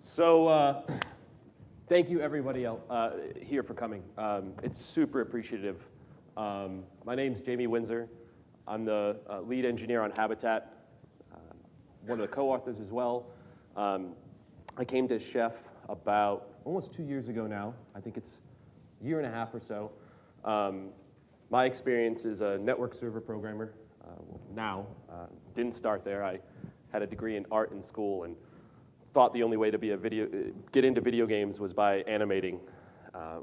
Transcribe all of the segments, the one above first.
So thank you everybody else, here for coming. It's super appreciative. My name's Jamie Winsor. I'm the lead engineer on Habitat, one of the co-authors as well. I came to Chef about almost 2 years ago now. I think it's a year and a half or so. My experience is a network server programmer didn't start there. I had a degree in art in school and thought the only way to get into video games was by animating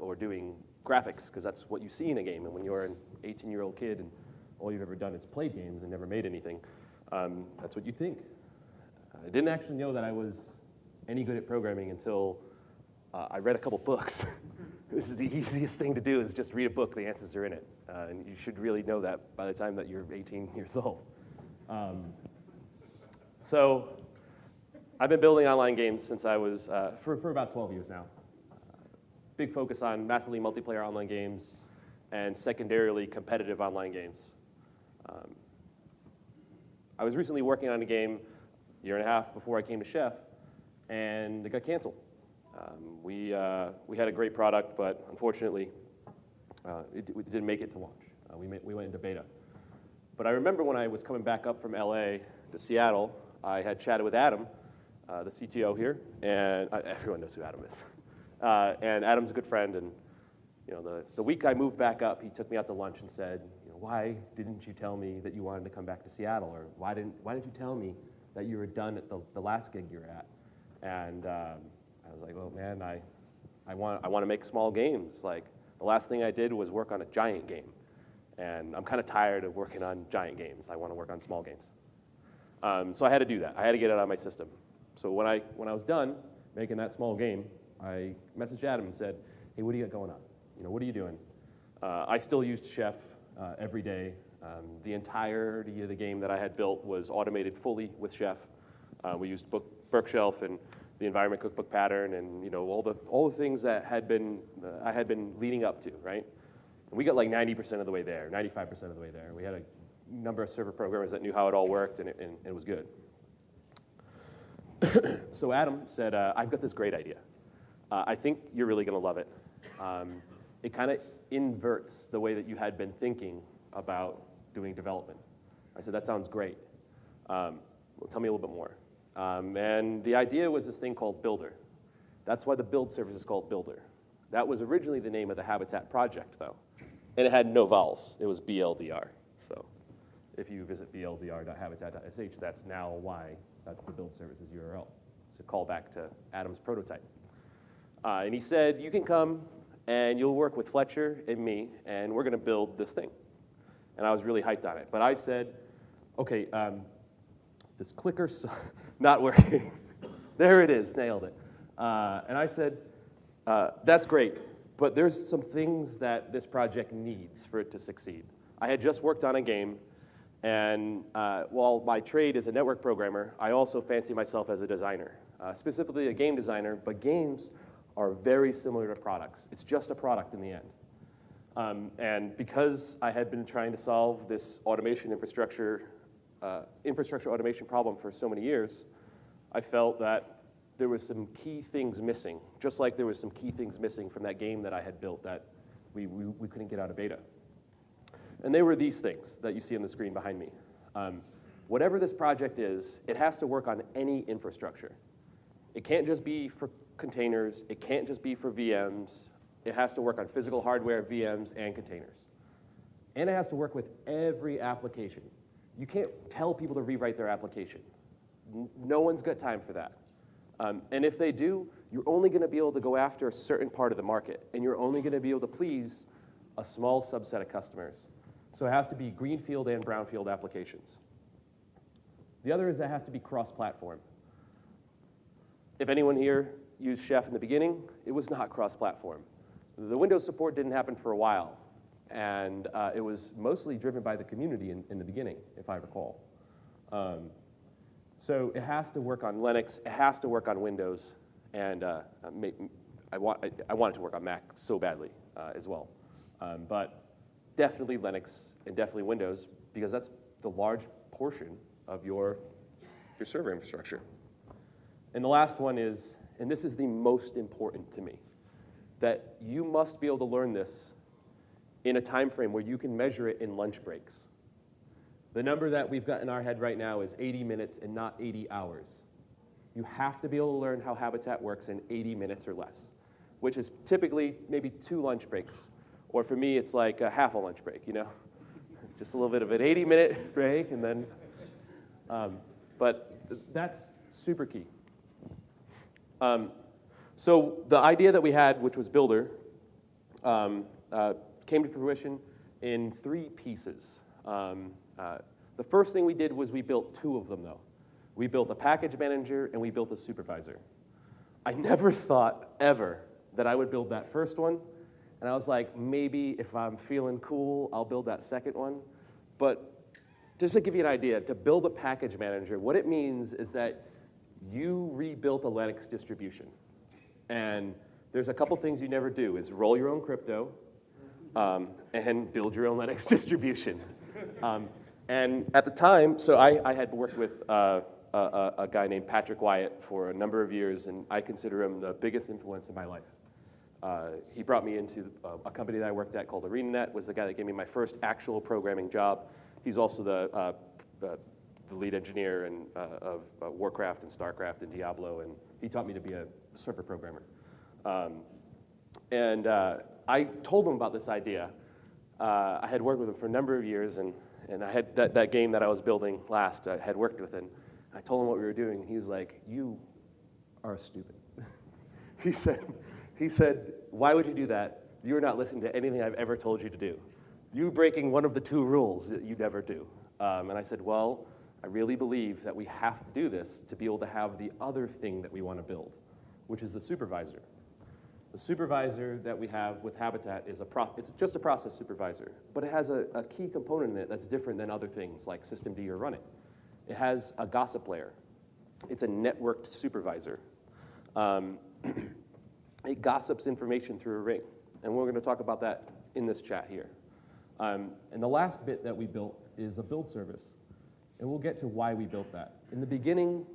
or doing graphics, because that's what you see in a game. And when you're an 18-year-old kid and all you've ever done is played games and never made anything, that's what you think. I didn't actually know that I was any good at programming until I read a couple books. This is the easiest thing to do, is just read a book. The answers are in it. And you should really know that by the time that you're 18 years old. So I've been building online games since I was, for about 12 years now. Big focus on massively multiplayer online games and secondarily competitive online games. I was recently working on a game a year and a half before I came to Chef, and it got canceled. We had a great product, but unfortunately, it didn't make it to launch. We went into beta. But I remember when I was coming back up from LA to Seattle, I had chatted with Adam, the CTO here, and everyone knows who Adam is. And Adam's a good friend, and the week I moved back up, he took me out to lunch and said, why didn't you tell me that you wanted to come back to Seattle, or why didn't you tell me that you were done at the last gig you were at? And I was like, well, man, I want to make small games. Like, the last thing I did was work on a giant game, and I'm kind of tired of working on giant games. I want to work on small games. So I had to do that. I had to get it out of my system. So when I was done making that small game, I messaged Adam and said, hey, what do you got going on? What are you doing? I still used Chef every day. The entirety of the game that I had built was automated fully with Chef. We used Bookshelf and the environment cookbook pattern, and all the things that I had been leading up to, right? And we got like 90% of the way there, 95% of the way there. We had a number of server programmers that knew how it all worked, and it was good. So Adam said, I've got this great idea. I think you're really going to love it. It kind of inverts the way that you had been thinking about doing development. I said, that sounds great. Well, tell me a little bit more. And the idea was this thing called Builder. That's why the build service is called Builder. That was originally the name of the Habitat project, though. And it had no vowels. It was BLDR. So if you visit bldr.habitat.sh, that's now why that's the build services URL. It's a callback to Adam's prototype. And he said, you can come and you'll work with Fletcher and me, and we're going to build this thing. And I was really hyped on it. But I said, okay, this clicker's not working. There it is, nailed it. And I said, that's great, but there's some things that this project needs for it to succeed. I had just worked on a game, and while my trade is a network programmer, I also fancy myself as a designer, specifically a game designer, but games are very similar to products. It's just a product in the end. And because I had been trying to solve this infrastructure automation problem for so many years, I felt that there was some key things missing, just like there was some key things missing from that game that I had built that we couldn't get out of beta. And they were these things that you see on the screen behind me. Whatever this project is, it has to work on any infrastructure. It can't just be for containers. It can't just be for VMs. It has to work on physical hardware, VMs, and containers. And it has to work with every application. You can't tell people to rewrite their application. No one's got time for that. And if they do, you're only going to be able to go after a certain part of the market, and you're only going to be able to please a small subset of customers. So it has to be greenfield and brownfield applications. The other is that it has to be cross-platform. If anyone here used Chef in the beginning, it was not cross-platform. The Windows support didn't happen for a while, and it was mostly driven by the community in the beginning, if I recall. So it has to work on Linux, it has to work on Windows, and I want it to work on Mac so badly as well. But definitely Linux and definitely Windows, because that's the large portion of your server infrastructure. And the last one is and this is the most important to me, that you must be able to learn this in a time frame where you can measure it in lunch breaks. The number that we've got in our head right now is 80 minutes and not 80 hours. You have to be able to learn how Habitat works in 80 minutes or less, which is typically maybe 2 lunch breaks. Or for me, it's like a half a lunch break, you know? Just a little bit of an 80-minute break, and then, but that's super key. So the idea that we had, which was Builder, came to fruition in 3 pieces. The first thing we did was we built 2 of them, though. We built a package manager, and we built a supervisor. I never thought, ever, that I would build that first one. And I was like, maybe if I'm feeling cool, I'll build that second one. But just to give you an idea, to build a package manager, what it means is that you rebuilt a Linux distribution. And there's a couple things you never do, is roll your own crypto and build your own Linux distribution. And at the time, so I had worked with a guy named Patrick Wyatt for a number of years, and I consider him the biggest influence in my life. He brought me into a company that I worked at called ArenaNet, was the guy that gave me my first actual programming job. He's also the lead engineer of Warcraft and Starcraft and Diablo, and he taught me to be a server programmer. I told him about this idea. I had worked with him for a number of years, and I had that game that I was building last, I had worked with him. I told him what we were doing, and he was like, "You are stupid." He said, "Why would you do that? You're not listening to anything I've ever told you to do. You're breaking one of the 2 rules that you never do." And I said, well, I really believe that we have to do this to be able to have the other thing that we want to build, which is the supervisor. The supervisor that we have with Habitat is it's just a process supervisor, but it has a key component in it that's different than other things like systemd or runit. It has a gossip layer. It's a networked supervisor. It gossips information through a ring, and we're going to talk about that in this chat here. And the last bit that we built is a build service, and we'll get to why we built that. In the beginning,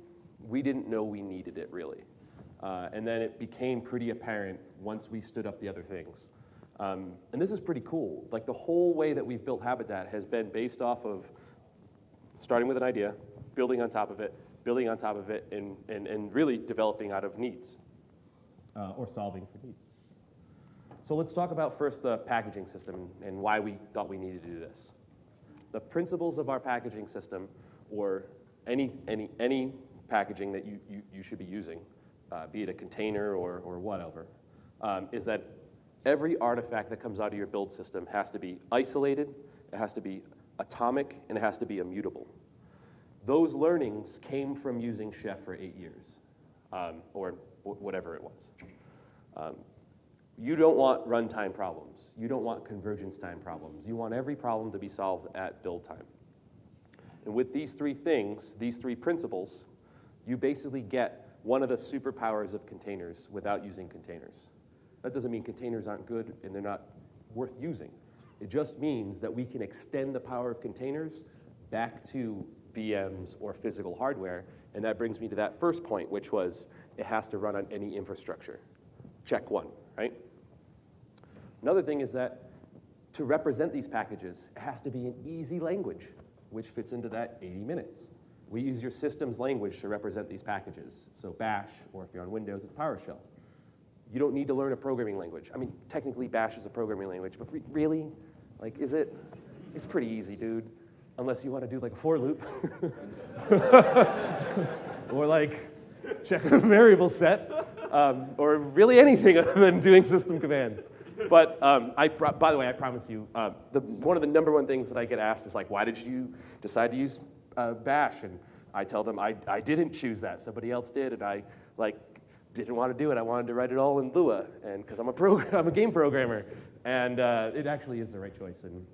we didn't know we needed it, really. And then it became pretty apparent once we stood up the other things. And this is pretty cool. Like, the whole way that we've built Habitat has been based off of starting with an idea, building on top of it, and really developing out of needs. Or solving for needs. So let's talk about first the packaging system and why we thought we needed to do this. The principles of our packaging system, or any packaging that you should be using, be it a container or whatever, is that every artifact that comes out of your build system has to be isolated, it has to be atomic, and it has to be immutable. Those learnings came from using Chef for 8 years, or whatever it was. You don't want runtime problems. You don't want convergence time problems. You want every problem to be solved at build time. And with these 3 things, these 3 principles, you basically get one of the superpowers of containers without using containers. That doesn't mean containers aren't good and they're not worth using. It just means that we can extend the power of containers back to VMs or physical hardware, and that brings me to that first point, which was it has to run on any infrastructure. Check 1, right? Another thing is that to represent these packages, it has to be an easy language, which fits into that 80 minutes. We use your system's language to represent these packages. So Bash, or if you're on Windows, it's PowerShell. You don't need to learn a programming language. I mean, technically Bash is a programming language, but really? Like, is it? It's pretty easy, dude. Unless you want to do like a for loop. Or like check a variable set. Or really anything other than doing system commands. But by the way, I promise you, one of the #1 things that I get asked is like, why did you decide to use Bash? And I tell them I didn't choose that. Somebody else did, and I didn't want to do it. I wanted to write it all in Lua, and because I'm a game programmer, and it actually is the right choice. And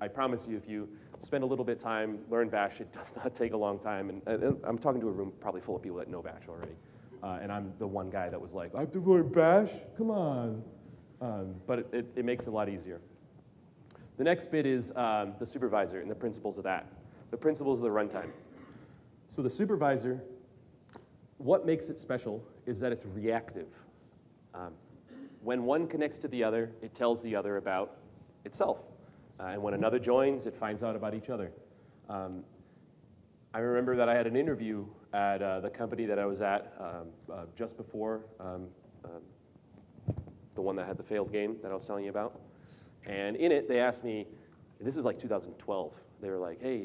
I promise you, if you spend a little bit of time, learn Bash, it does not take a long time. And I'm talking to a room probably full of people that know Bash already, and I'm the one guy that was like, I have to learn Bash? Come on. But it makes it a lot easier. The next bit is the supervisor and the principles of that. The principles of the runtime. So the supervisor what makes it special is that it's reactive. When one connects to the other, it tells the other about itself. And when another joins, it finds out about each other. I remember that I had an interview at the company that I was at just before the one that had the failed game that I was telling you about. And in it, they asked me, this is like 2012. They were like, hey,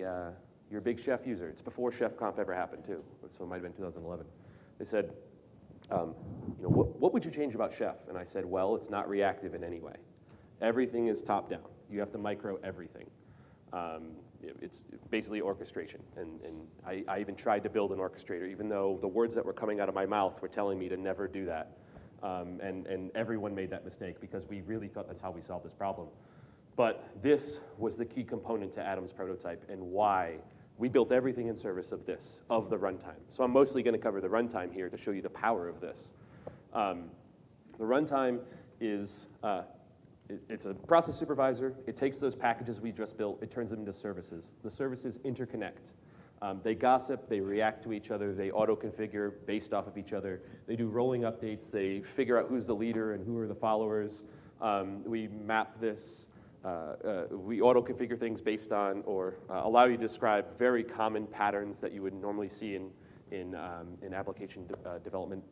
you're a big Chef user. It's before ChefConf ever happened, too. So it might have been 2011. They said, what would you change about Chef? And I said, well, it's not reactive in any way. Everything is top down. You have to micro everything. It's basically orchestration. And I even tried to build an orchestrator, even though the words that were coming out of my mouth were telling me to never do that. And everyone made that mistake because we really thought that's how we solved this problem. But this was the key component to Adam's prototype and why we built everything in service of this, of the runtime. So I'm mostly going to cover the runtime here to show you the power of this. The runtime is, it's a process supervisor. It takes those packages we just built, it turns them into services. The services interconnect. They gossip, they react to each other, they auto-configure based off of each other. They do rolling updates, they figure out who's the leader and who are the followers. We map this, we auto-configure things based on or allow you to describe very common patterns that you would normally see in application development.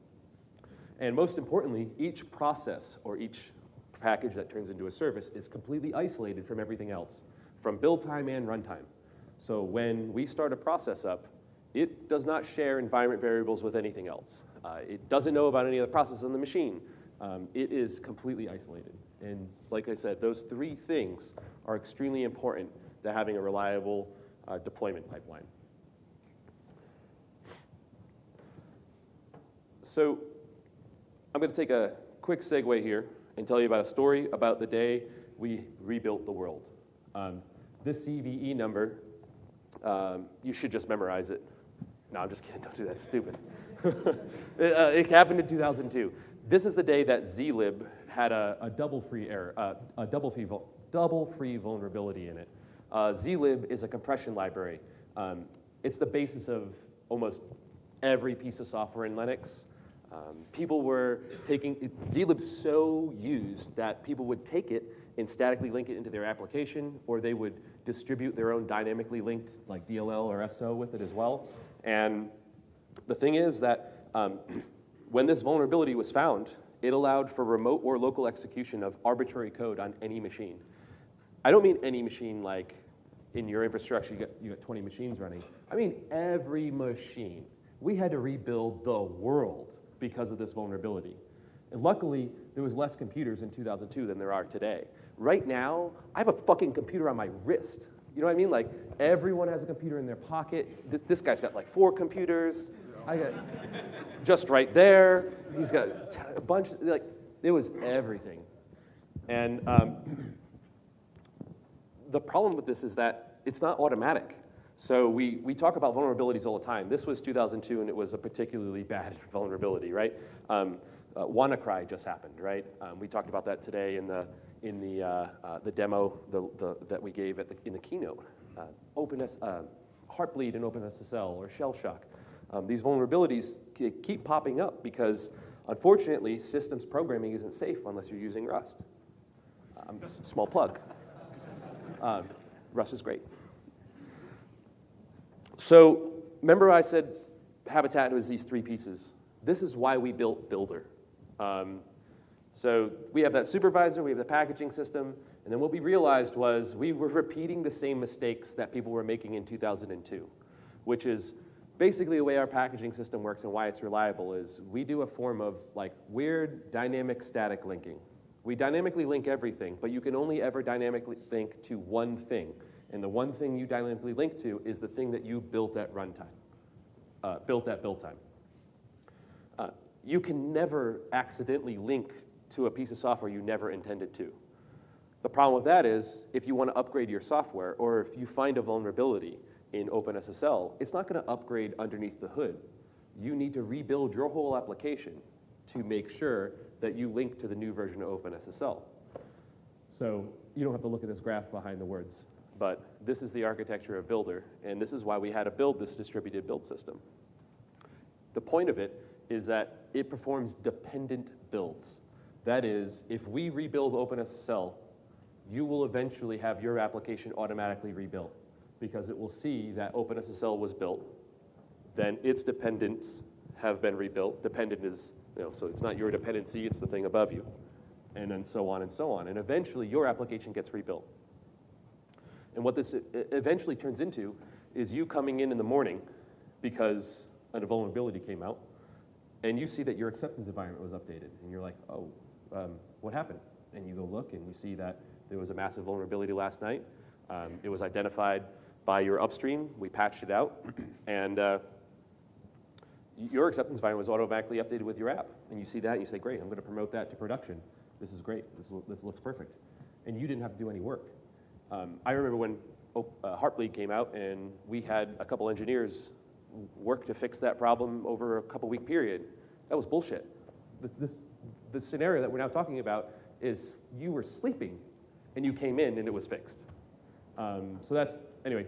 And most importantly, each process or each package that turns into a service is completely isolated from everything else, from build time and runtime. So when we start a process up, it does not share environment variables with anything else. It doesn't know about any of the processes on the machine. It is completely isolated. And like I said, those three things are extremely important to having a reliable deployment pipeline. So I'm going to take a quick segue here and tell you about a story about the day we rebuilt the world. This CVE number, you should just memorize it. No, I'm just kidding. Don't do that. Stupid. It happened in 2002. This is the day that zlib had a double-free error, a double-free vulnerability in it. Zlib is a compression library. It's the basis of almost every piece of software in Linux. People were taking zlib so used that people would take it and statically link it into their application, or they would distribute their own dynamically linked, like DLL or SO with it as well. And the thing is that when this vulnerability was found, it allowed for remote or local execution of arbitrary code on any machine. I don't mean any machine like in your infrastructure, you got 20 machines running. I mean every machine. We had to rebuild the world because of this vulnerability. And luckily, there was less computers in 2002 than there are today. Right now, I have a fucking computer on my wrist. You know what I mean? Like, everyone has a computer in their pocket. This guy's got like 4 computers. I got just right there. He's got a bunch, like, it was everything. And the problem with this is that it's not automatic. So we talk about vulnerabilities all the time. This was 2002, and it was a particularly bad vulnerability, right? WannaCry just happened, right? We talked about that today in the demo that we gave in the keynote. Heartbleed in OpenSSL or shell shock. These vulnerabilities keep popping up because, unfortunately, systems programming isn't safe unless you're using Rust. Small plug. Rust is great. So remember I said Habitat was these 3 pieces. This is why we built Builder. So we have that supervisor, we have the packaging system, and then what we realized was we were repeating the same mistakes that people were making in 2002, which is basically the way our packaging system works and why it's reliable is we do a form of like weird dynamic static linking. We dynamically link everything, but you can only ever dynamically link to one thing. And the one thing you dynamically link to is the thing that you built at runtime, built at build time. You can never accidentally link to a piece of software you never intended to. The problem with that is if you want to upgrade your software or if you find a vulnerability in OpenSSL, it's not going to upgrade underneath the hood. You need to rebuild your whole application to make sure that you link to the new version of OpenSSL. So you don't have to look at this graph behind the words, but this is the architecture of Builder, and this is why we had to build this distributed build system. The point of it is that it performs dependent builds. That is, if we rebuild OpenSSL, you will eventually have your application automatically rebuilt because it will see that OpenSSL was built, then its dependents have been rebuilt. Dependent is, so it's not your dependency, it's the thing above you. And then so on and so on. And eventually your application gets rebuilt. And what this eventually turns into is you coming in the morning because a vulnerability came out, and you see that your acceptance environment was updated. And you're like, oh, what happened? And you go look, and you see that there was a massive vulnerability last night. It was identified by your upstream. We patched it out. And your acceptance environment was automatically updated with your app. And you see that, and you say, great, I'm going to promote that to production. This is great. This looks perfect. And you didn't have to do any work. I remember when Heartbleed came out, and we had a couple engineers work to fix that problem over a couple-week period. That was bullshit. The scenario that we're now talking about is you were sleeping, and you came in, and it was fixed. So that's, anyway,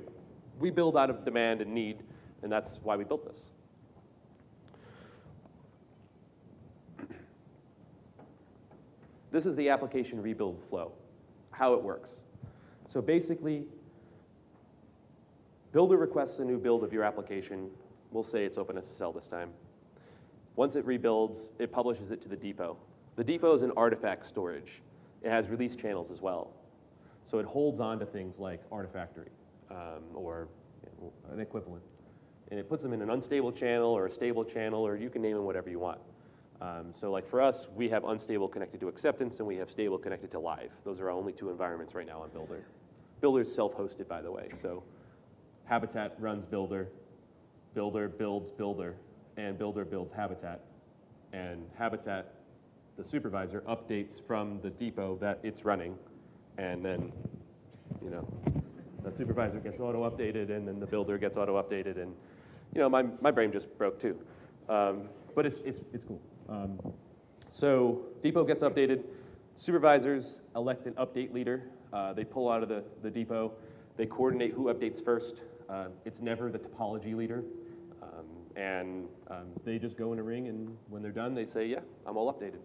we build out of demand and need, and that's why we built this. This is the application rebuild flow, how it works. So basically, builder requests a new build of your application. We'll say it's OpenSSL this time. Once it rebuilds, it publishes it to the depot. The depot is an artifact storage. It has release channels as well. So it holds on to things like Artifactory or an equivalent. And it puts them in an unstable channel or a stable channel, or you can name them whatever you want. So like for us, we have unstable connected to acceptance, and we have stable connected to live. Those are our only two environments right now on Builder. Builder is self-hosted, by the way. So Habitat runs Builder, Builder builds Builder, and Builder builds Habitat. And Habitat, the supervisor, updates from the depot that it's running, and then, the supervisor gets auto-updated, and then the Builder gets auto-updated, and, my brain just broke too. But it's cool. So depot gets updated. Supervisors elect an update leader. They pull out of the depot. They coordinate who updates first. It's never the topology leader. And they just go in a ring, and when they're done, they say, yeah, I'm all updated.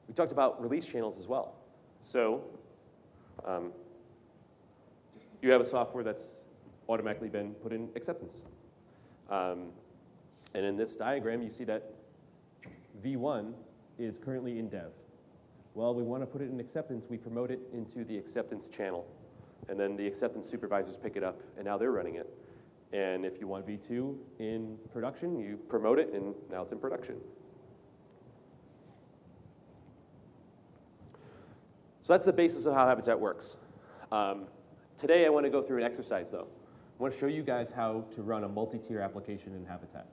We talked about release channels as well. So you have a software that's automatically been put in acceptance. And in this diagram, you see that V1 is currently in dev. Well, we want to put it in acceptance. We promote it into the acceptance channel. And then the acceptance supervisors pick it up, and now they're running it. And if you want V2 in production, you promote it, and now it's in production. So that's the basis of how Habitat works. Today, I want to go through an exercise, though. I want to show you guys how to run a multi-tier application in Habitat.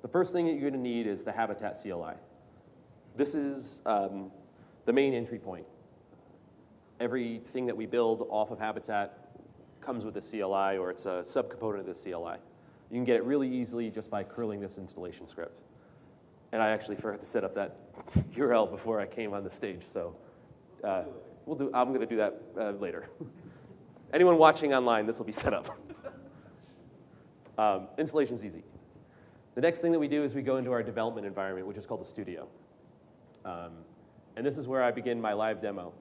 The first thing that you're going to need is the Habitat CLI. This is the main entry point. Everything that we build off of Habitat comes with a CLI, or it's a subcomponent of the CLI. You can get it really easily just by curling this installation script. And I actually forgot to set up that URL before I came on the stage, so I'm going to do that later. Anyone watching online, this will be set up. Installation's easy. The next thing that we do is we go into our development environment, which is called the studio. And this is where I begin my live demo,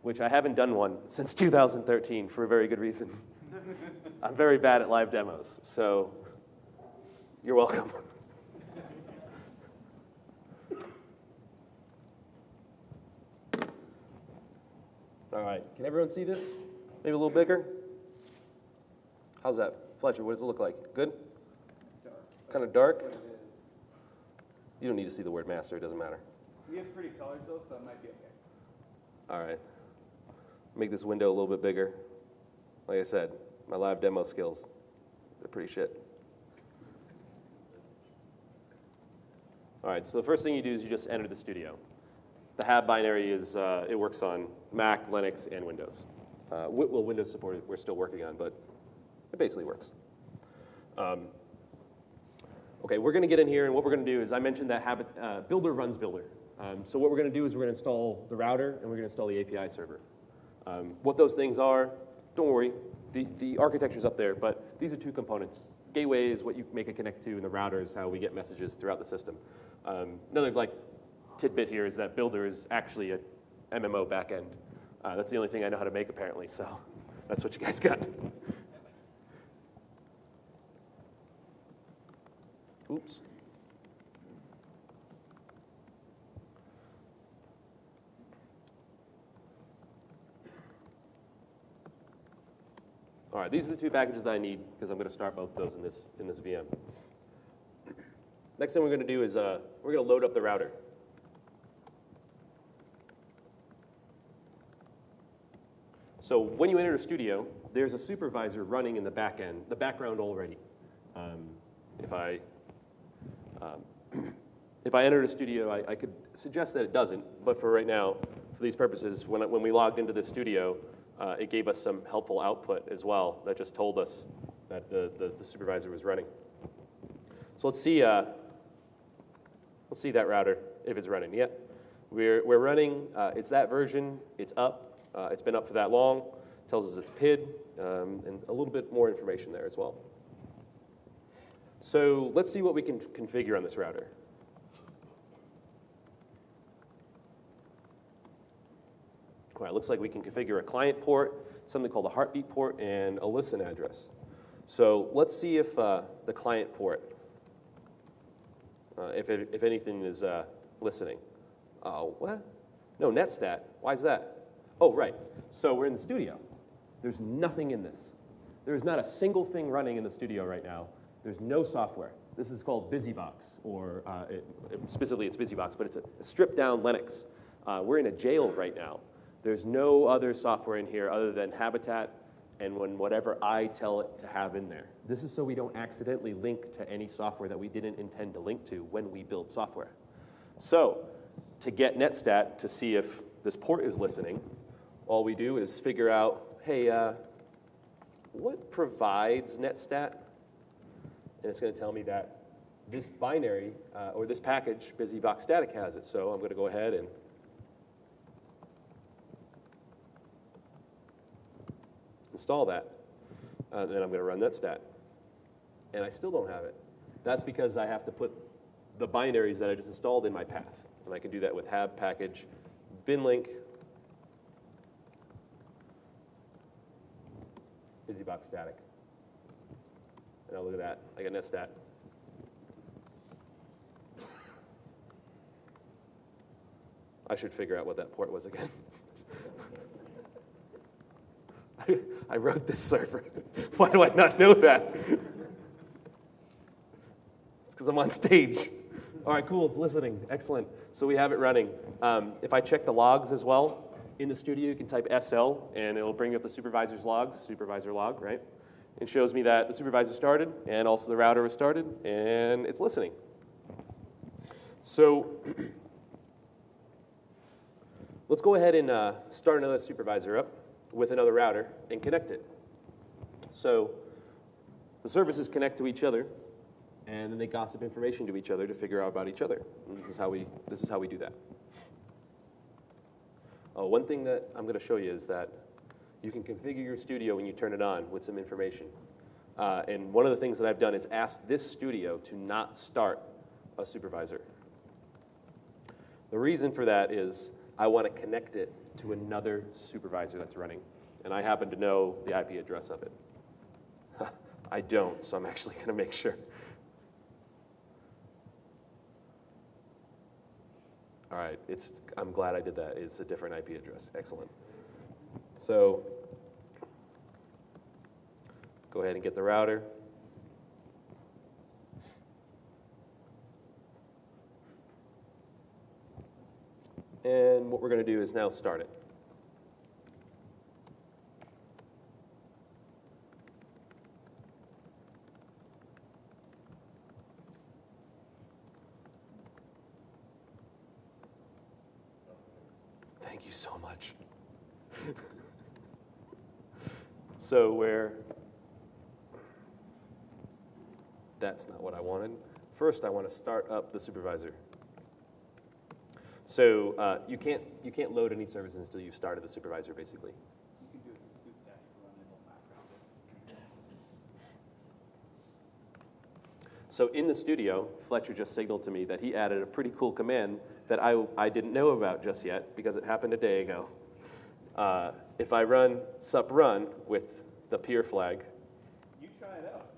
which I haven't done one since 2013 for a very good reason. I'm very bad at live demos, so you're welcome. All right, can everyone see this? Maybe a little bigger? How's that? Fletcher, what does it look like? Good? Dark. Kind of dark? You don't need to see the word master, it doesn't matter. We have pretty colors though, so it might be okay. All right. Make this window a little bit bigger. Like I said, my live demo skills, they're pretty shit. All right, so the first thing you do is you just enter the studio. The HAB binary is, it works on Mac, Linux, and Windows. Well, Windows support we're still working on, but it basically works. Okay, we're going to get in here, and what we're going to do is I mentioned that Builder runs Builder. So what we're going to do is we're going to install the router, and we're going to install the API server. What those things are, don't worry, the architecture's up there, but these are two components. Gateway is what you make it connect to, and the router is how we get messages throughout the system. Another like tidbit here is that Builder is actually a MMO backend. That's the only thing I know how to make apparently, so that's what you guys got. Oops. All right, these are the two packages that I need because I'm going to start both of those in this VM. Next thing we're going to do is we're going to load up the router. So when you enter a studio, there's a supervisor running in the background already. If I entered a studio, I could suggest that it doesn't, but for right now, for these purposes, when we logged into the studio, it gave us some helpful output as well that just told us that the supervisor was running. So let's see that router if it's running. Yeah, we're running. It's that version. It's up. It's been up for that long. Tells us it's PID and a little bit more information there as well. So let's see what we can configure on this router. All right, looks like we can configure a client port, something called a heartbeat port, and a listen address. So let's see if the client port, if anything is listening. Oh, what? No, netstat. Why is that? Oh, right. So we're in the studio. There's nothing in this. There's not a single thing running in the studio right now. There's no software. This is called BusyBox, or specifically it's BusyBox, but it's a stripped down Linux. We're in a jail right now. There's no other software in here other than Habitat and whatever I tell it to have in there. This is so we don't accidentally link to any software that we didn't intend to link to when we build software. So to get netstat to see if this port is listening, all we do is figure out, hey, what provides netstat? And it's going to tell me that this binary, or this package, BusyBox static has it. So I'm going to go ahead and install that. Then I'm going to run netstat. And I still don't have it. That's because I have to put the binaries that I just installed in my path. And I can do that with hab package binlink BusyBox static. And look at that, I got netstat. I should figure out what that port was again. I wrote this server. Why do I not know that? It's because I'm on stage. All right, cool, it's listening, excellent. So we have it running. If I check the logs as well, in the studio you can type SL and it'll bring up the supervisor's logs, supervisor log, right? It shows me that the supervisor started and also the router was started and it's listening. So let's go ahead and start another supervisor up with another router and connect it. So the services connect to each other and then they gossip information to each other to figure out about each other. And this is how we do that. One thing that I'm going to show you is that you can configure your studio when you turn it on with some information. And one of the things that I've done is ask this studio to not start a supervisor. The reason for that is I want to connect it to another supervisor that's running. And I happen to know the IP address of it. I don't, so I'm actually going to make sure. All right, I'm glad I did that. It's a different IP address. Excellent. So go ahead and get the router. And what we're going to do is now start it. Thank you so much. So that's not what I wanted. First, I want to start up the supervisor. So you can't load any services until you've started the supervisor, basically. You can do a soup dash run in the background. So in the studio, Fletcher just signaled to me that he added a pretty cool command that I didn't know about just yet because it happened a day ago. If I run sup run with the peer flag, You try it out.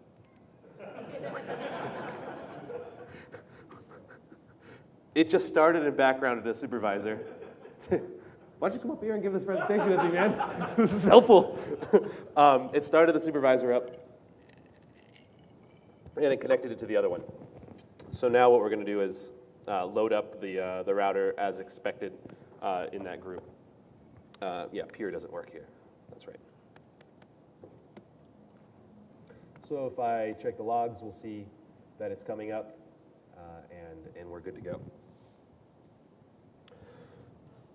it just started in background at a supervisor. Why don't you come up here and give this presentation with me, man? This is helpful. It started the supervisor up, and it connected it to the other one. So now what we're going to do is load up the router as expected in that group. Yeah, peer doesn't work here. That's right. So if I check the logs, we'll see that it's coming up, and we're good to go.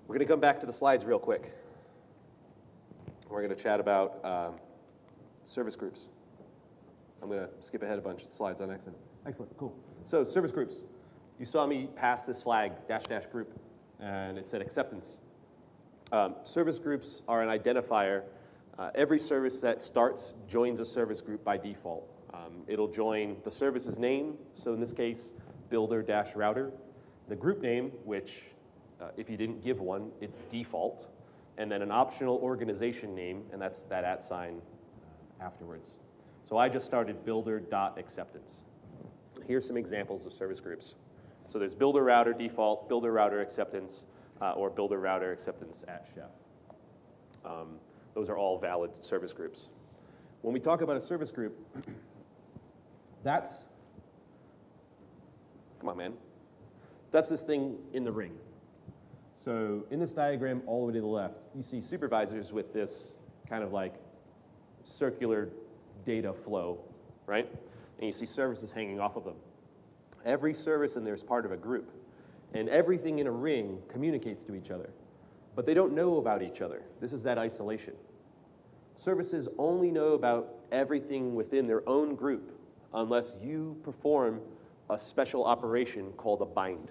We're going to come back to the slides real quick. We're going to chat about service groups. I'm going to skip ahead a bunch of slides on accident. Excellent, cool. So service groups. You saw me pass this flag, -- group, and it said acceptance. Service groups are an identifier. Every service that starts joins a service group by default. It'll join the service's name, so in this case, builder-router, the group name, which if you didn't give one, it's default, and then an optional organization name, and that's that @ afterwards. So I just started builder.acceptance. Here's some examples of service groups. So there's builder-router default, builder-router acceptance, or builder-router acceptance at Chef. Those are all valid service groups. When we talk about a service group, that's, come on, man. That's this thing in the ring. So in this diagram all the way to the left, you see supervisors with this kind of like circular data flow, right? And you see services hanging off of them. Every service in there is part of a group, and everything in a ring communicates to each other, but they don't know about each other. This is that isolation. Services only know about everything within their own group unless you perform a special operation called a bind.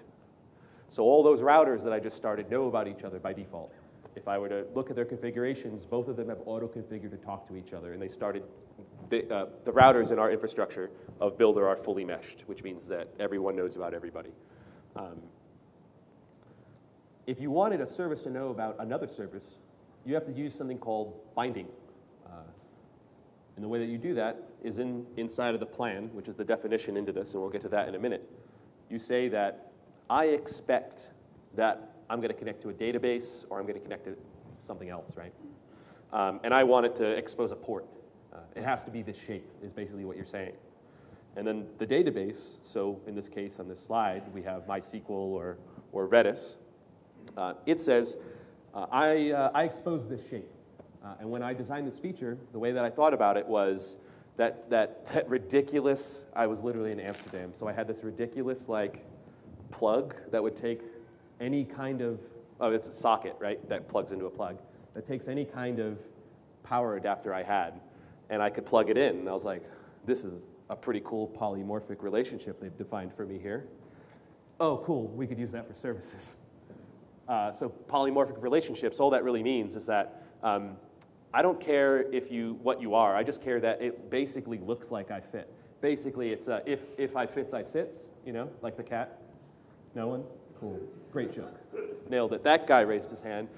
So all those routers that I just started know about each other by default. If I were to look at their configurations, both of them have auto-configured to talk to each other, and they started, the routers in our infrastructure of Builder are fully meshed, which means that everyone knows about everybody. If you wanted a service to know about another service, you have to use something called binding. And the way that you do that is inside of the plan, which is the definition into this, and we'll get to that in a minute. You say that I expect that I'm going to connect to a database or I'm going to connect to something else, right? And I want it to expose a port. It has to be this shape, is basically what you're saying. And then the database, so in this case on this slide, we have MySQL or Redis. It says, I expose this shape. And when I designed this feature, the way that I thought about it was that ridiculous, I was literally in Amsterdam, so I had this ridiculous like plug that would take any kind of, oh, it's a socket, right, that plugs into a plug, that takes any kind of power adapter I had, and I could plug it in. And I was like, this is a pretty cool polymorphic relationship they've defined for me here. Oh, cool, we could use that for services. So polymorphic relationships, all that really means is that I don't care what you are, I just care that it basically looks like I fit. Basically, it's if I fits, I sits, you know, like the cat. No one? Cool. Great joke. Nailed it. That guy raised his hand.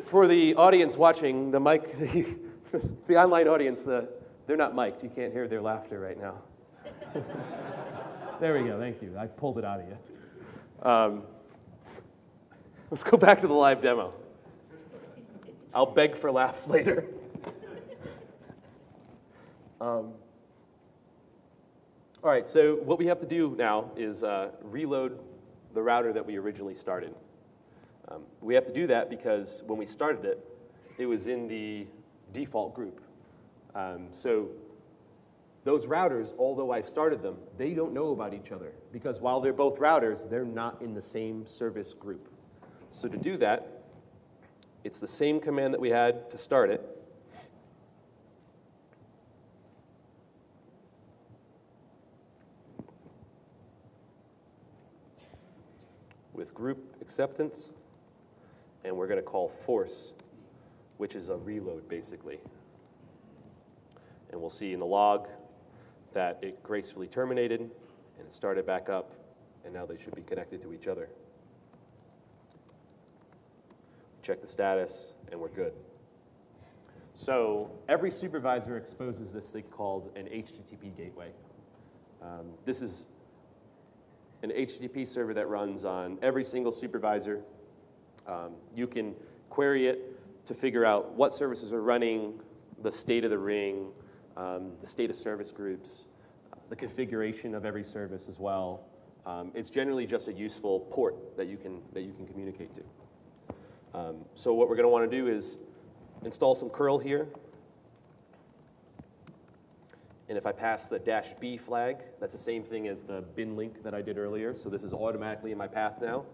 For the audience watching, the mic, the online audience, they're not mic'd. You can't hear their laughter right now. There we go. Thank you. I pulled it out of you. Let's go back to the live demo. I'll beg for laughs later. All right, so what we have to do now is reload the router that we originally started. We have to do that because when we started it, it was in the default group. So those routers, although I've started them, they don't know about each other because while they're both routers, they're not in the same service group. So to do that, it's the same command that we had to start it. With group acceptance, and we're going to call force, which is a reload, basically. And we'll see in the log that it gracefully terminated, And it started back up, and now they should be connected to each other. Check the status, and we're good. So every supervisor exposes this thing called an HTTP gateway. This is an HTTP server that runs on every single supervisor. You can query it to figure out what services are running, the state of the ring, the state of service groups, the configuration of every service as well. It's generally just a useful port that you can communicate to. So what we're going to want to do is install some curl here. And if I pass the -b flag, that's the same thing as the bin link that I did earlier. So this is automatically in my path now.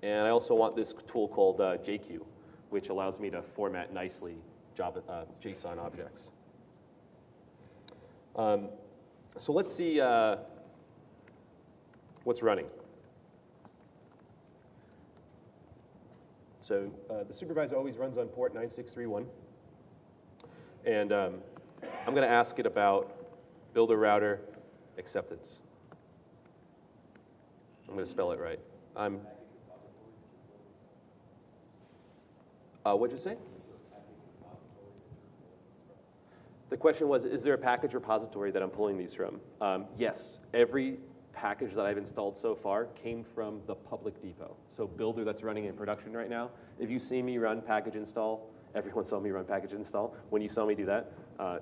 And I also want this tool called JQ, which allows me to format nicely JSON objects. So let's see what's running. So the supervisor always runs on port 9631. And I'm going to ask it about builder router acceptance. I'm going to spell it right. What'd you say? The question was, is there a package repository that I'm pulling these from? Yes. Every package that I've installed so far came from the public depot. So builder that's running in production right now, if you see me run package install, everyone saw me run package install. When you saw me do that,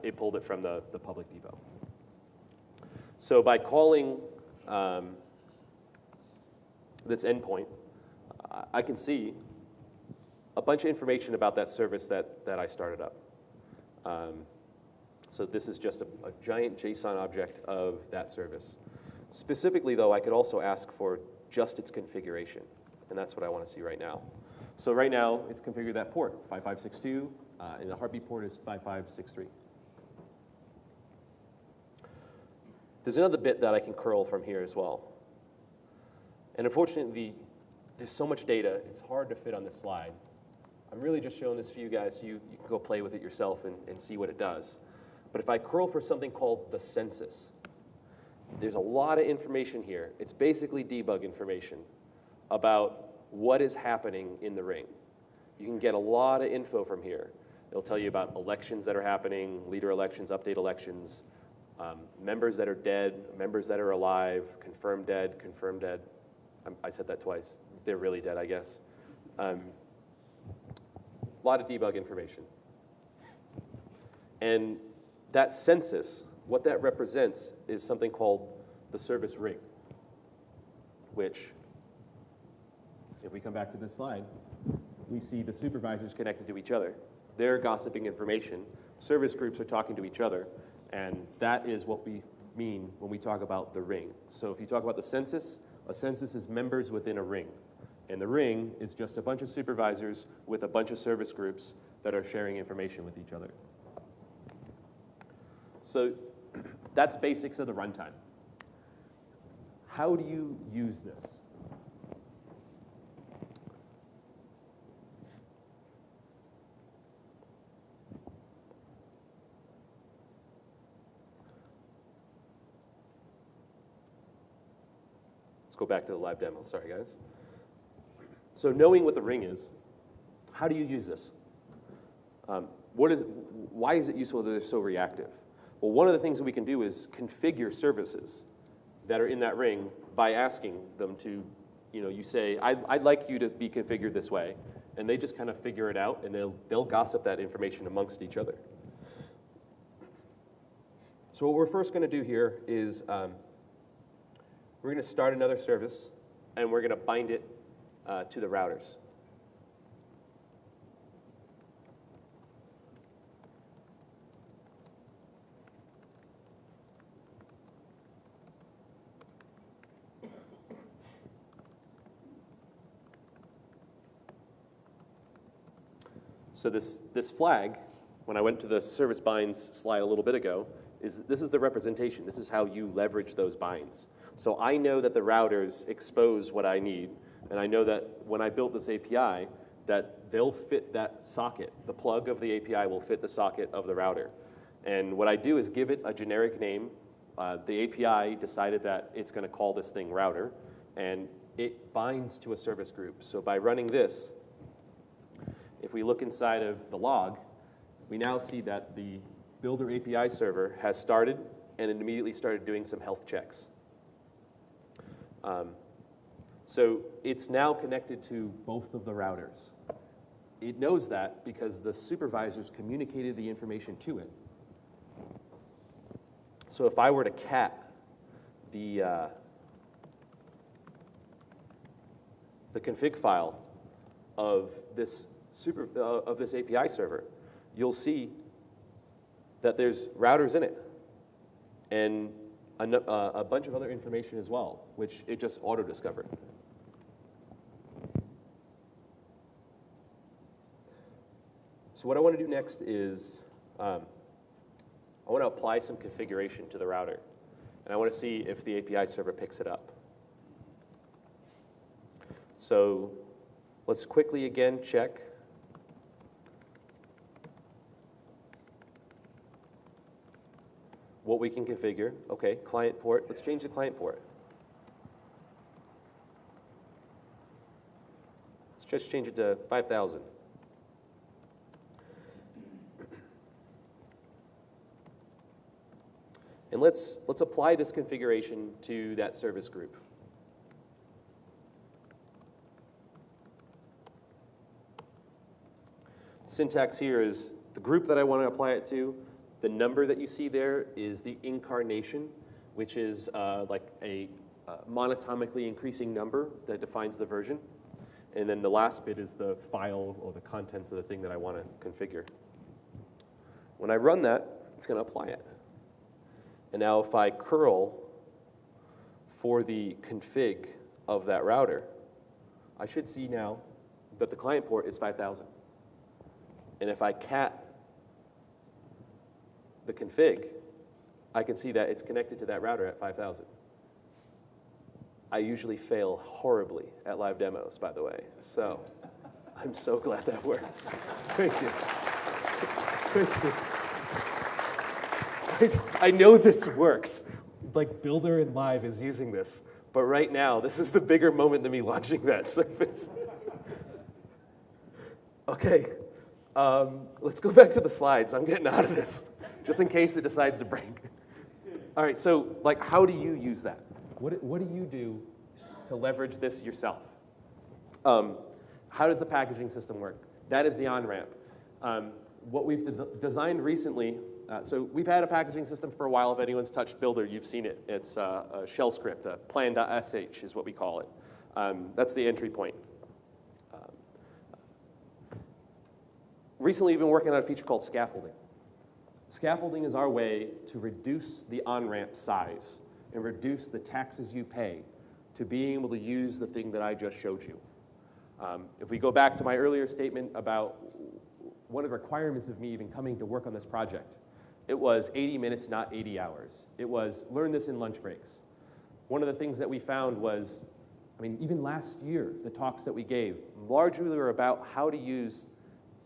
it pulled it from the public depot. So by calling this endpoint, I can see a bunch of information about that service that I started up. So this is just a giant JSON object of that service. Specifically, though, I could also ask for just its configuration, and that's what I want to see right now. So right now, it's configured that port, 5562, and the heartbeat port is 5563. There's another bit that I can curl from here as well. And unfortunately, there's so much data, it's hard to fit on this slide. I'm really just showing this for you guys so you can go play with it yourself and see what it does. But if I curl for something called the census, there's a lot of information here. It's basically debug information about what is happening in the ring. You can get a lot of info from here. It'll tell you about elections that are happening, leader elections, update elections, members that are dead, members that are alive, confirmed dead, confirmed dead. I said that twice. They're really dead, I guess. A lot of debug information. And that census, what that represents is something called the service ring, which, if we come back to this slide, we see the supervisors connected to each other. They're gossiping information. Service groups are talking to each other. And that is what we mean when we talk about the ring. So if you talk about the census, a census is members within a ring. And the ring is just a bunch of supervisors with a bunch of service groups that are sharing information with each other. So that's basics of the runtime. How do you use this? Let's go back to the live demo. Sorry, guys. So knowing what the ring is, how do you use this? Why is it useful that they're so reactive? Well, one of the things that we can do is configure services that are in that ring by asking them to, you say, I'd like you to be configured this way. And they just kind of figure it out, and they'll gossip that information amongst each other. So what we're first going to do here is we're going to start another service, and we're going to bind it to the routers. So this flag, when I went to the service binds slide a little bit ago, this is the representation. This is how you leverage those binds. So I know that the routers expose what I need, and I know that when I built this API, that they'll fit that socket. The plug of the API will fit the socket of the router. And what I do is give it a generic name. The API decided that it's going to call this thing router, and it binds to a service group. So by running this, if we look inside of the log, we now see that the Builder API server has started, and it immediately started doing some health checks. So it's now connected to both of the routers. It knows that because the supervisors communicated the information to it. So if I were to cat the config file of this API server, you'll see that there's routers in it and a bunch of other information as well, which it just auto-discovered. So what I want to do next is I want to apply some configuration to the router, and I want to see if the API server picks it up. So let's quickly again check. What we can configure. Okay, client port. Let's change the client port. Let's just change it to 5,000. And let's apply this configuration to that service group. Syntax here is the group that I want to apply it to. The number that you see there is the incarnation, which is like a monotomically increasing number that defines the version. And then the last bit is the file or the contents of the thing that I want to configure. When I run that, it's going to apply it. And now if I curl for the config of that router, I should see now that the client port is 5,000. And if I cat the config, I can see that it's connected to that router at 5,000. I usually fail horribly at live demos, by the way. So I'm so glad that worked. Thank you. Thank you. I know this works. Like Builder and Live is using this. But right now, this is the bigger moment than me launching that service. Okay, let's go back to the slides. I'm getting out of this, just in case it decides to break. All right, so like, how do you use that? What do you do to leverage this yourself? How does the packaging system work? That is the on-ramp. What we've designed recently, so we've had a packaging system for a while. If anyone's touched Builder, you've seen it. It's a shell script, a plan.sh is what we call it. That's the entry point. Recently, we've been working on a feature called scaffolding. Scaffolding is our way to reduce the on-ramp size and reduce the taxes you pay to being able to use the thing that I just showed you. If we go back to my earlier statement about one of the requirements of me even coming to work on this project, it was 80 minutes, not 80 hours. It was learn this in lunch breaks. One of the things that we found was, I mean, even last year, the talks that we gave largely were about how to use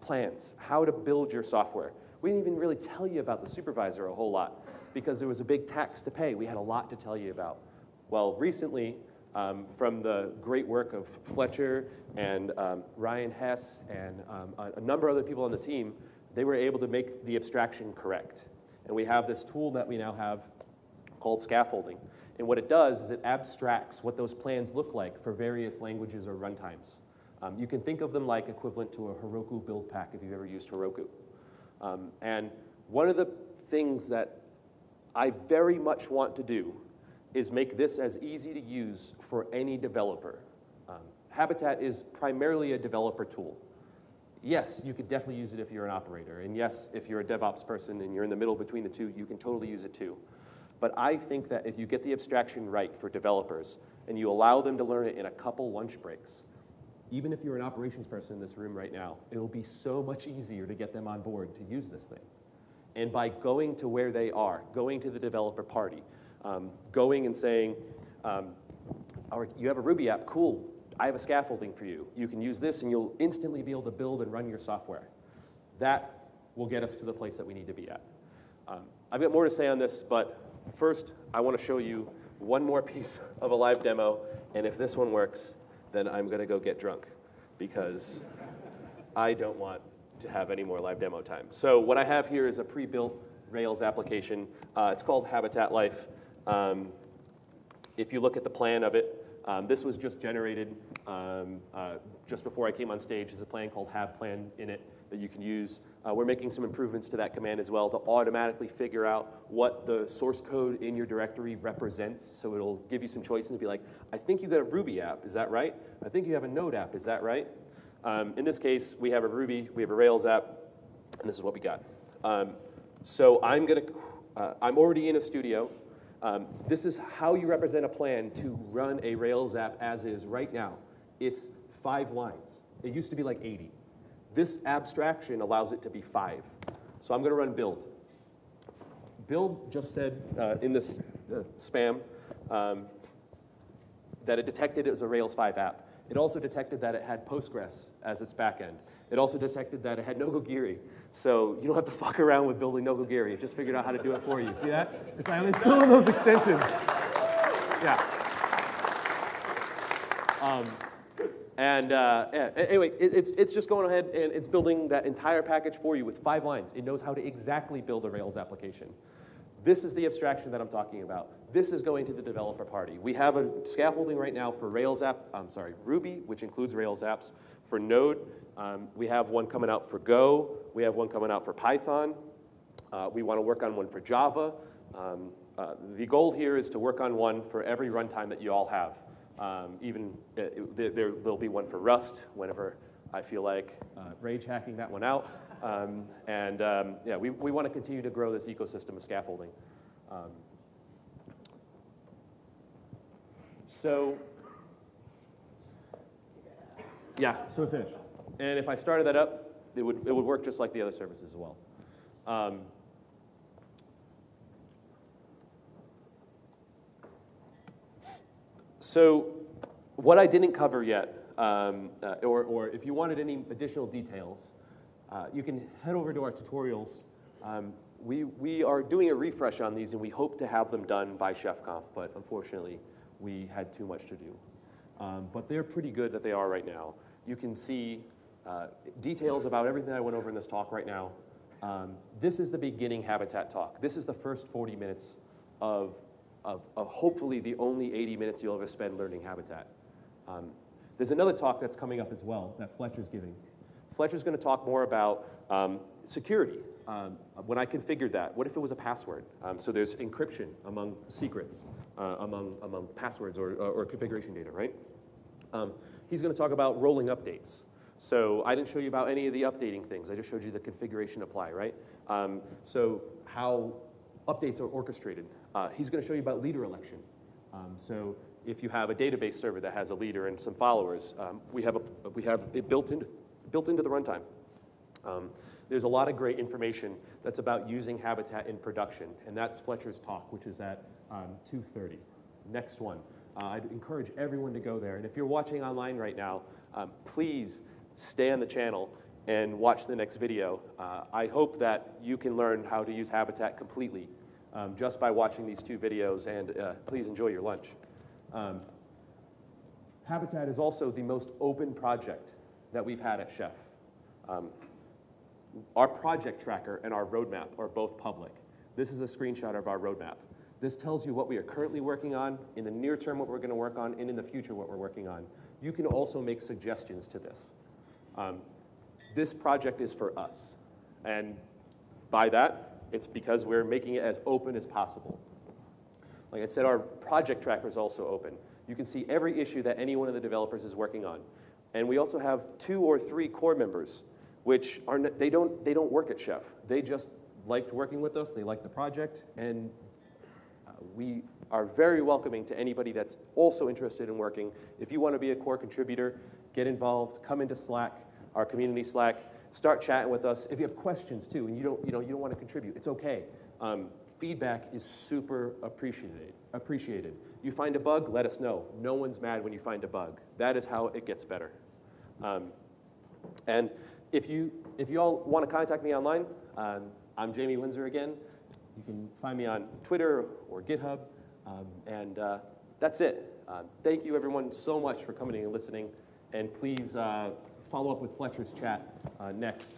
plans, how to build your software. We didn't even really tell you about the supervisor a whole lot because there was a big tax to pay. We had a lot to tell you about. Well, recently, from the great work of Fletcher and Ryan Hess and a number of other people on the team, they were able to make the abstraction correct. And we have this tool that we now have called scaffolding. And what it does is it abstracts what those plans look like for various languages or runtimes. You can think of them like equivalent to a Heroku build pack if you've ever used Heroku. And one of the things that I very much want to do is make this as easy to use for any developer. Habitat is primarily a developer tool. Yes, you could definitely use it if you're an operator. And yes, if you're a DevOps person and you're in the middle between the two, you can totally use it too. But I think that if you get the abstraction right for developers and you allow them to learn it in a couple lunch breaks, even if you're an operations person in this room right now, it'll be so much easier to get them on board to use this thing. And by going to where they are, going to the developer party, going and saying, you have a Ruby app, cool, I have a scaffolding for you. You can use this and you'll instantly be able to build and run your software. That will get us to the place that we need to be at. I've got more to say on this, but first I want to show you one more piece of a live demo, and if this one works, then I'm going to go get drunk, because I don't want to have any more live demo time. So what I have here is a pre-built Rails application. It's called Habitat Life. If you look at the plan of it, this was just generated just before I came on stage. There's a plan called HabPlan in it that you can use. We're making some improvements to that command as well to automatically figure out what the source code in your directory represents. So it'll give you some choices and be like, I think you got a Ruby app, is that right? I think you have a Node app, is that right? In this case, we have a Ruby, we have a Rails app, and this is what we got. So I'm already in a studio. This is how you represent a plan to run a Rails app as is right now. It's 5 lines. It used to be like 80. This abstraction allows it to be 5. So I'm going to run build. Build just said in this spam that it detected it was a Rails 5 app. It also detected that it had Postgres as its backend. It also detected that it had Nogogiri. So you don't have to fuck around with building Nogogiri. It just figured out how to do it for you. See that? It's like, it's one of those extensions. Yeah. Anyway, it's just going ahead and it's building that entire package for you with 5 lines. It knows how to exactly build a Rails application. This is the abstraction that I'm talking about. This is going to the developer party. We have a scaffolding right now for Ruby, which includes Rails apps. For Node, we have one coming out for Go. We have one coming out for Python. We want to work on one for Java. The goal here is to work on one for every runtime that you all have. There'll be one for Rust whenever I feel like rage hacking that one out. Yeah, we want to continue to grow this ecosystem of scaffolding. So we finished. And if I started that up, it would work just like the other services as well. So what I didn't cover yet, or if you wanted any additional details, you can head over to our tutorials. We are doing a refresh on these, and we hope to have them done by ChefConf, but unfortunately, we had too much to do. But they're pretty good that they are right now. You can see details about everything I went over in this talk right now. This is the beginning Habitat talk. This is the first 40 minutes of hopefully the only 80 minutes you'll ever spend learning Habitat. There's another talk that's coming up as well that Fletcher's giving. Fletcher's going to talk more about security. When I configured that, what if it was a password? So there's encryption among secrets, among passwords or configuration data, right? He's going to talk about rolling updates. So I didn't show you about any of the updating things. I just showed you the configuration apply, right? So how updates are orchestrated. He's going to show you about leader election. So if you have a database server that has a leader and some followers, we have it built into the runtime. There's a lot of great information that's about using Habitat in production, and that's Fletcher's talk, which is at 2:30. Next one. I'd encourage everyone to go there, and if you're watching online right now, please stay on the channel and watch the next video. I hope that you can learn how to use Habitat completely just by watching these 2 videos, and please enjoy your lunch. Habitat is also the most open project that we've had at Chef. Our project tracker and our roadmap are both public. This is a screenshot of our roadmap. This tells you what we are currently working on, in the near term what we're going to work on, and in the future what we're working on. You can also make suggestions to this. This project is for us. And by that, it's because we're making it as open as possible. Like I said, our project tracker is also open. You can see every issue that any one of the developers is working on. And we also have 2 or 3 core members, which they don't work at Chef. They just liked working with us. They liked the project, and we are very welcoming to anybody that's also interested in working. If you want to be a core contributor, get involved. Come into Slack, our community Slack. Start chatting with us. If you have questions too, and you don't want to contribute, it's okay. Feedback is super appreciated. You find a bug, let us know. No one's mad when you find a bug. That is how it gets better. And if you all want to contact me online, I'm Jamie Winsor again. You can find me on Twitter or GitHub. And that's it. Thank you, everyone, so much for coming and listening. And please follow up with Fletcher's chat next.